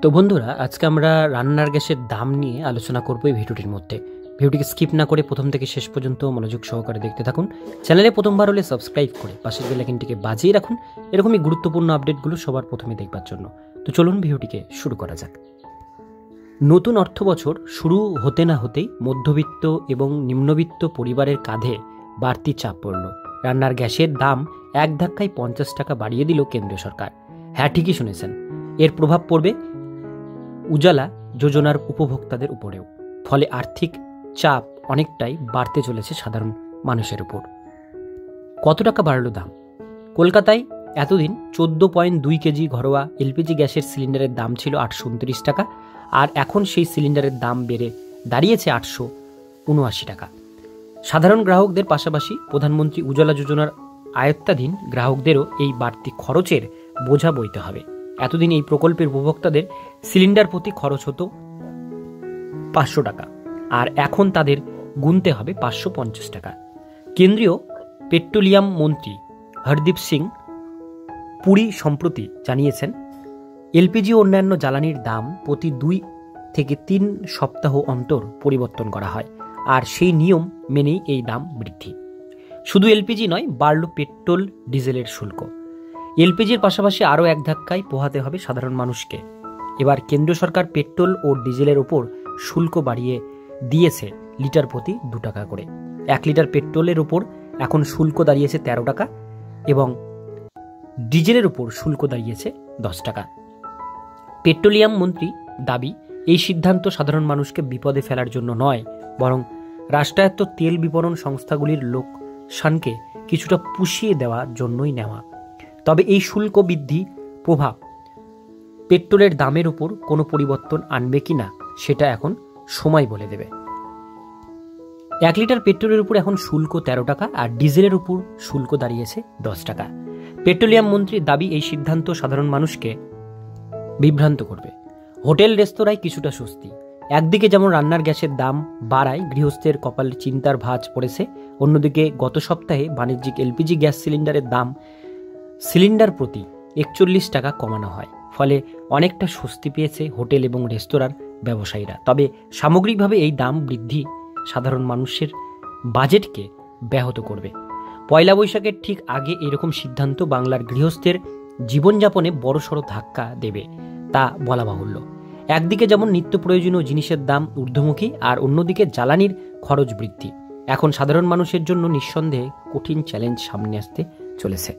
তো বন্ধুরা, আজকে আমরা রান্নার গ্যাসের দাম নিয়ে আলোচনা করব এই ভিডিওটির মধ্যে। ভিডিওটিকে স্কিপ না করে প্রথম থেকে শেষ পর্যন্ত মনোযোগ সহকারে দেখতে থাকুন। চ্যানেলে প্রথমবার হলে সাবস্ক্রাইব করে পাশের বেল আইকনটিকে বাজিয়ে রাখুন এরকমই গুরুত্বপূর্ণ আপডেটগুলো সবার প্রথমে দেখবার জন্য। তো চলুন ভিডিওটিকে শুরু করা যাক। নতুন অর্থবছর শুরু হতে না হতেই মধ্যবিত্ত এবং নিম্নবিত্ত পরিবারের কাঁধে বাড়তি চাপ পড়ল। রান্নার গ্যাসের দাম এক ধাক্কায় 50 টাকা বাড়িয়ে দিল কেন্দ্রীয় সরকার। হ্যাঁ, ঠিকই শুনেছেন, এর প্রভাব পড়বে উজালা যোজনার উপভোক্তাদের উপরেও। ফলে আর্থিক চাপ অনেকটাই বাড়তে চলেছে সাধারণ মানুষের উপর। কত টাকা বাড়ল দাম? কলকাতায় এতদিন 14.2 কেজি ঘরোয়া এলপিজি গ্যাসের সিলিন্ডারের দাম ছিল 829 টাকা, আর এখন সেই সিলিন্ডারের দাম বেড়ে দাঁড়িয়েছে 879 টাকা। সাধারণ গ্রাহকদের পাশাপাশি প্রধানমন্ত্রী উজালা যোজনার আয়ত্তাধীন গ্রাহকদেরও এই বাড়তি খরচের বোঝা বইতে হবে। এতদিন এই প্রকল্পের উপভোক্তাদের সিলিন্ডার প্রতি খরচ হতো 500 টাকা, আর এখন তাদের গুনতে হবে 550 টাকা। কেন্দ্রীয় পেট্রোলিয়াম মন্ত্রী হরদীপ সিং পুরী সম্প্রতি জানিয়েছেন, এলপিজি ও অন্যান্য জ্বালানির দাম প্রতি 2 থেকে 3 সপ্তাহ অন্তর পরিবর্তন করা হয়, আর সেই নিয়ম মেনেই এই দাম বৃদ্ধি। শুধু এলপিজি নয়, বাড়ল পেট্রোল ডিজেলের শুল্ক। এলপিজির পাশাপাশি আরও এক ধাক্কায় পোহাতে হবে সাধারণ মানুষকে। এবার কেন্দ্র সরকার পেট্রোল ও ডিজেলের ওপর শুল্ক বাড়িয়ে দিয়েছে লিটার প্রতি 2 টাকা করে। 1 লিটার পেট্রোলের উপর এখন শুল্ক দাঁড়িয়েছে 13 টাকা এবং ডিজেলের উপর শুল্ক দাঁড়িয়েছে 10 টাকা। পেট্রোলিয়াম মন্ত্রী দাবি, এই সিদ্ধান্ত সাধারণ মানুষকে বিপদে ফেলার জন্য নয়, বরং রাষ্ট্রায়ত্ত তেল বিপণন সংস্থাগুলির লোকসানকে কিছুটা পুষিয়ে দেওয়ার জন্যই নেওয়া। তবে এই শুল্ক বৃদ্ধি প্রভাব পেট্রোলের দামের উপর কোনো পরিবর্তন আনবে কিনা সেটা এখন সময় বলে দেবে। 1 লিটার পেট্রোলের উপর এখন শুল্ক 13 টাকা আর ডিজেলের উপর শুল্ক দাঁড়িয়েছে 10 টাকা। পেট্রোলিয়াম মন্ত্রীর দাবি, এই সিদ্ধান্ত সাধারণ মানুষকে বিভ্রান্ত করবে। হোটেল রেস্তোরাঁয় কিছুটা স্বস্তি। একদিকে যেমন রান্নার গ্যাসের দাম বাড়ায় গৃহস্থের কপালে চিন্তার ভাঁজ পড়েছে, অন্যদিকে গত সপ্তাহে বাণিজ্যিক এলপিজি গ্যাস সিলিন্ডারের দাম সিলিন্ডার প্রতি 41 টাকা কমানো হয়। ফলে অনেকটা স্বস্তি পেয়েছে হোটেল এবং রেস্তোরাঁর ব্যবসায়ীরা। তবে সামগ্রিকভাবে এই দাম বৃদ্ধি সাধারণ মানুষের বাজেটকে ব্যাহত করবে। পয়লা বৈশাখের ঠিক আগে এরকম সিদ্ধান্ত বাংলার গৃহস্থের জীবনযাপনে বড়সড় ধাক্কা দেবে তা বলা বাহুল্য। একদিকে যেমন নিত্য প্রয়োজনীয় জিনিসের দাম ঊর্ধ্বমুখী, আর অন্যদিকে জ্বালানির খরচ বৃদ্ধি। এখন সাধারণ মানুষের জন্য নিঃসন্দেহে কঠিন চ্যালেঞ্জ সামনে আসতে চলেছে।